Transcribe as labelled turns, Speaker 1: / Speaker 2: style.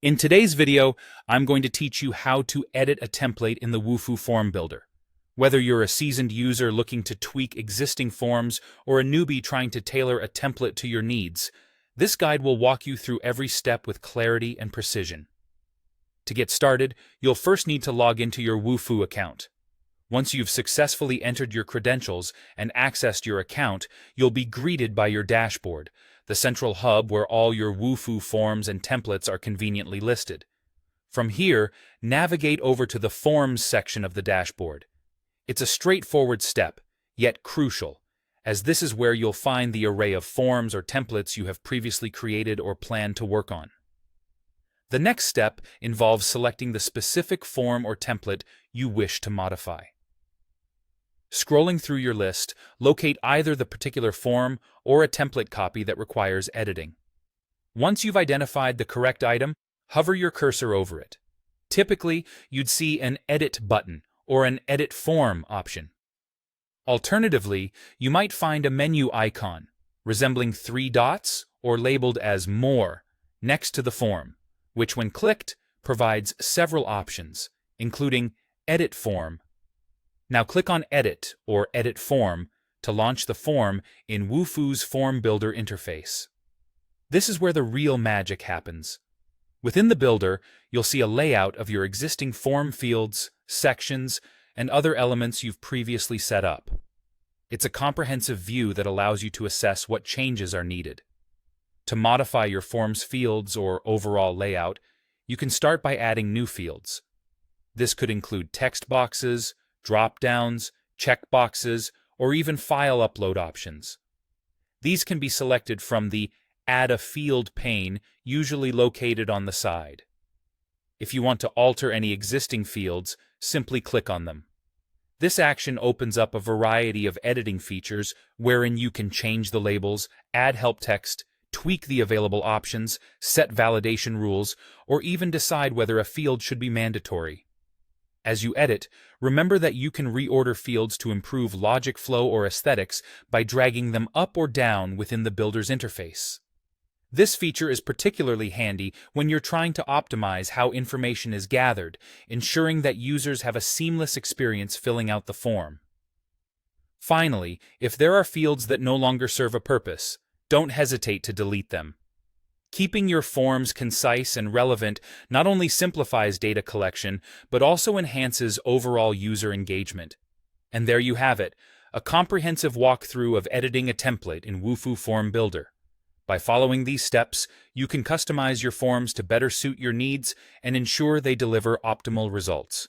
Speaker 1: In today's video, I'm going to teach you how to edit a template in the Wufoo form builder. Whether you're a seasoned user looking to tweak existing forms or a newbie trying to tailor a template to your needs, this guide will walk you through every step with clarity and precision. To get started, you'll first need to log into your Wufoo account. Once you've successfully entered your credentials and accessed your account, you'll be greeted by your dashboard, the central hub where all your Wufoo forms and templates are conveniently listed. From here, navigate over to the Forms section of the dashboard. It's a straightforward step, yet crucial, as this is where you'll find the array of forms or templates you have previously created or planned to work on. The next step involves selecting the specific form or template you wish to modify. Scrolling through your list, locate either the particular form or a template copy that requires editing. Once you've identified the correct item, hover your cursor over it. Typically, you'd see an Edit button or an Edit Form option. Alternatively, you might find a menu icon, resembling three dots or labeled as More, next to the form, which when clicked, provides several options, including Edit Form. Now click on Edit or Edit Form to launch the form in Wufoo's Form Builder interface. This is where the real magic happens. Within the builder, you'll see a layout of your existing form fields, sections, and other elements you've previously set up. It's a comprehensive view that allows you to assess what changes are needed. To modify your form's fields or overall layout, you can start by adding new fields. This could include text boxes, drop-downs, checkboxes, or even file upload options. These can be selected from the Add a Field pane, usually located on the side. If you want to alter any existing fields, simply click on them. This action opens up a variety of editing features wherein you can change the labels, add help text, tweak the available options, set validation rules, or even decide whether a field should be mandatory. As you edit, remember that you can reorder fields to improve logic flow or aesthetics by dragging them up or down within the builder's interface. This feature is particularly handy when you're trying to optimize how information is gathered, ensuring that users have a seamless experience filling out the form. Finally, if there are fields that no longer serve a purpose, don't hesitate to delete them. Keeping your forms concise and relevant not only simplifies data collection, but also enhances overall user engagement. And there you have it, a comprehensive walkthrough of editing a template in Wufoo Form Builder. By following these steps, you can customize your forms to better suit your needs and ensure they deliver optimal results.